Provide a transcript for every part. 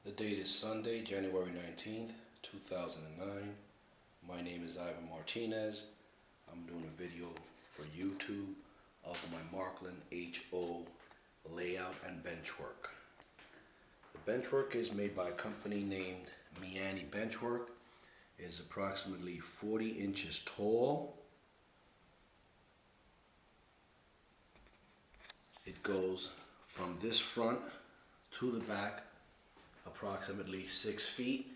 The date is Sunday, January 19th, 2009. My name is Ivan Martinez. I'm doing a video for YouTube of my Marklin HO layout and benchwork. The benchwork is made by a company named Benchwork. It is approximately 40 inches tall. It goes from this front to the back approximately 6 feet,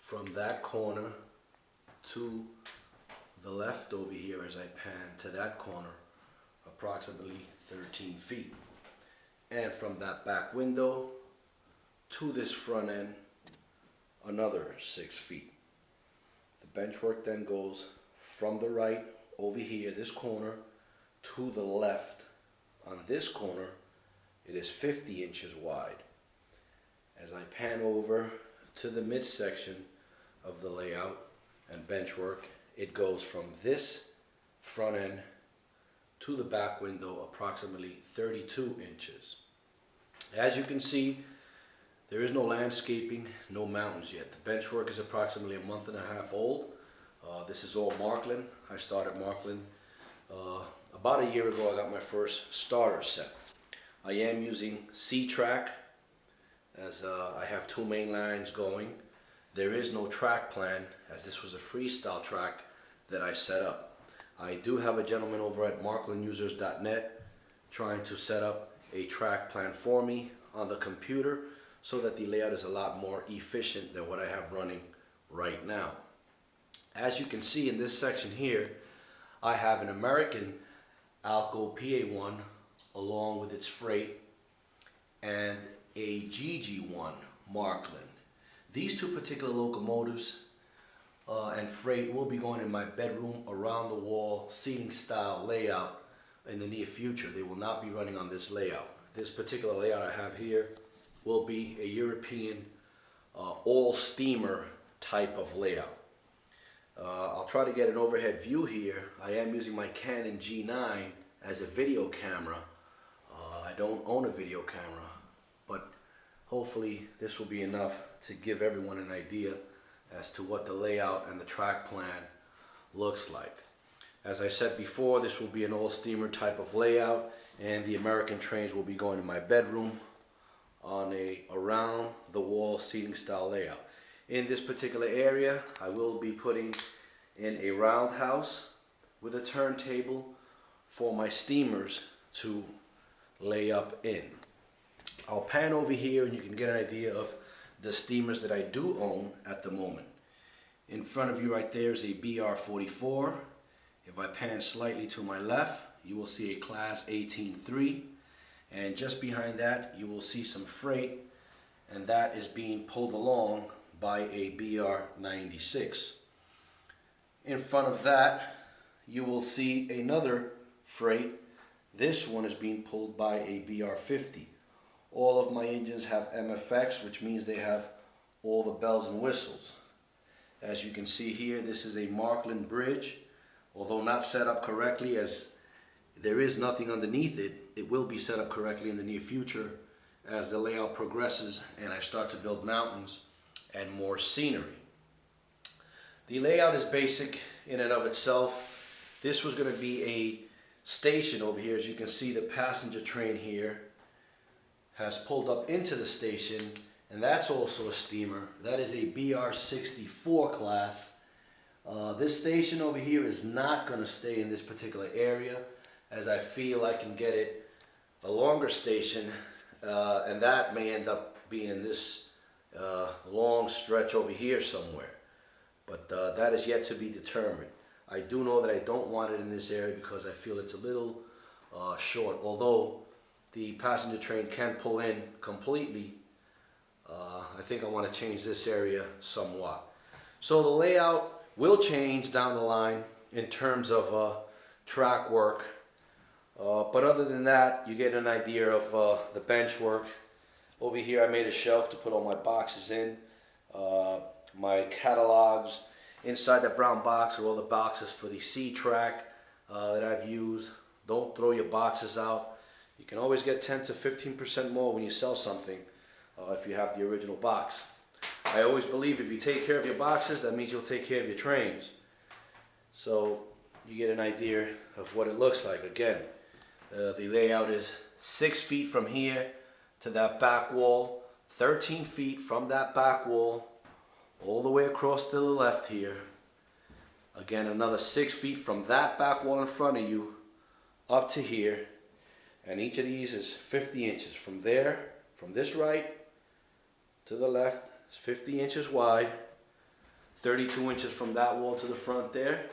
from that corner to the left over here as I pan to that corner approximately 13 feet, and from that back window to this front end another 6 feet. The benchwork then goes from the right over here, this corner, to the left. On this corner it is 50 inches wide. As I pan over to the midsection of the layout and benchwork, it goes from this front end to the back window approximately 32 inches. As you can see, there is no landscaping, no mountains yet. The benchwork is approximately a month and a half old. This is all Marklin. I started Marklin about a year ago. I got my first starter set. I am using C-track, as I have two main lines going. There is no track plan, as this was a freestyle track that I set up. I do have a gentleman over at marklinusers.net trying to set up a track plan for me on the computer so that the layout is a lot more efficient than what I have running right now. As you can see in this section here, I have an American Alco PA1 along with its freight and a GG1 Marklin. These two particular locomotives and freight will be going in my bedroom around the wall seating style layout in the near future. They will not be running on this layout. This particular layout I have here will be a European all steamer type of layout. I'll try to get an overhead view here. I am using my Canon G9 as a video camera. I don't own a video camera, but hopefully this will be enough to give everyone an idea as to what the layout and the track plan looks like. As I said before, this will be an all steamer type of layout, and the American trains will be going in my bedroom on a around the wall seating style layout. In this particular area, I will be putting in a roundhouse with a turntable for my steamers to lay up in. I'll pan over here and you can get an idea of the steamers that I do own at the moment. In front of you right there is a BR44. If I pan slightly to my left, you will see a class 18.3, and just behind that you will see some freight, and that is being pulled along by a BR96. In front of that you will see another freight. This one is being pulled by a BR50. All of my engines have MFX, which means they have all the bells and whistles. As you can see here, this is a Marklin bridge. Although not set up correctly, as there is nothing underneath it, it will be set up correctly in the near future as the layout progresses and I start to build mountains and more scenery. The layout is basic in and of itself. This was going to be a station over here. As you can see, the passenger train here has pulled up into the station, and that's also a steamer. That is a BR64 class. This station over here is not going to stay in this particular area, as I feel I can get it a longer station, and that may end up being in this long stretch over here somewhere. But that is yet to be determined. I do know that I don't want it in this area because I feel it's a little short. Although the passenger train can pull in completely, I think I want to change this area somewhat. So the layout will change down the line in terms of track work. But other than that, you get an idea of the bench work. Over here I made a shelf to put all my boxes in, my catalogs. Inside that brown box are all the boxes for the C-track that I've used. Don't throw your boxes out. You can always get 10 to 15% more when you sell something. if you have the original box. I always believe if you take care of your boxes, that means you'll take care of your trains. So you get an idea of what it looks like. Again, the layout is 6 feet from here to that back wall, 13 feet from that back wall, all the way across to the left here. Again, another 6 feet from that back wall in front of you up to here. And each of these is 50 inches. From there, from this right to the left, is 50 inches wide. 32 inches from that wall to the front there.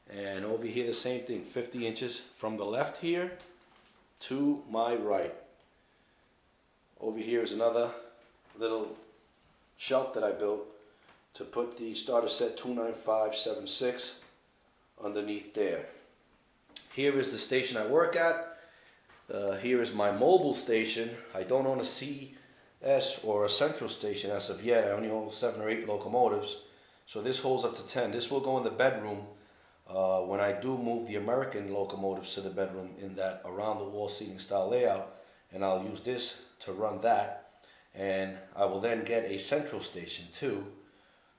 And over here the same thing, 50 inches from the left here to my right. Over here is another little shelf that I built to put the starter set 29576 underneath there. Here is the station I work at. Here is my mobile station. I don't own a CS or a central station as of yet. I only own 7 or 8 locomotives. So this holds up to 10. This will go in the bedroom when I do move the American locomotives to the bedroom in that around the wall seating style layout. And I'll use this to run that. And I will then get a central station too,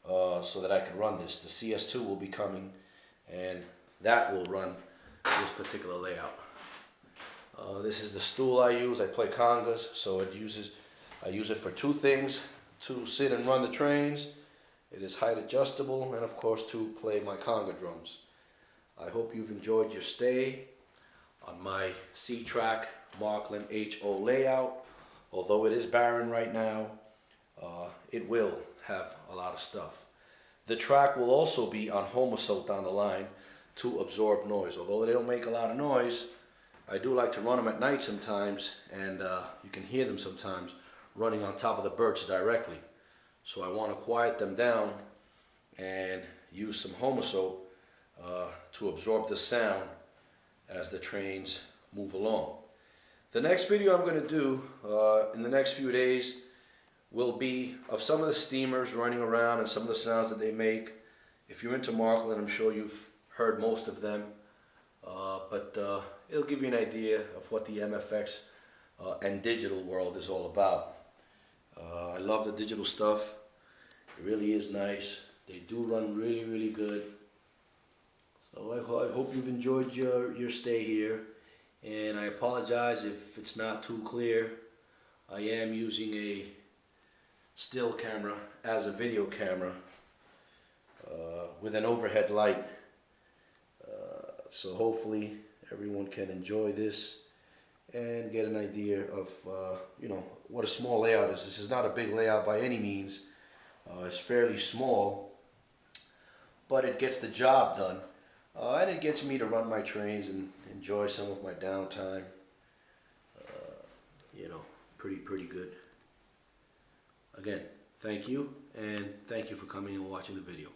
so that I can run this. The CS2 will be coming, and that will run this particular layout. This is the stool I use. I play congas, so I use it for 2 things: to sit and run the trains. It is height adjustable, and of course to play my conga drums. I hope you've enjoyed your stay on my C-Track Marklin HO layout. Although it is barren right now, it will have a lot of stuff. The track will also be on homosote down the line to absorb noise. Although they don't make a lot of noise, I do like to run them at night sometimes, and you can hear them sometimes running on top of the birch directly. So I want to quiet them down and use some homosote to absorb the sound as the trains move along. The next video I'm going to do in the next few days will be of some of the steamers running around and some of the sounds that they make. If you're into Marklin, I'm sure you've heard most of them, but it'll give you an idea of what the MFX and digital world is all about. I love the digital stuff. It really is nice. They do run really, really good. So I hope you've enjoyed your stay here. And I apologize if it's not too clear. I am using a still camera as a video camera with an overhead light. So hopefully everyone can enjoy this and get an idea of you know, what a small layout is. This is not a big layout by any means. It's fairly small, but it gets the job done. And it gets me to run my trains and enjoy some of my downtime. You know, pretty good. Again, thank you, and thank you for coming and watching the video.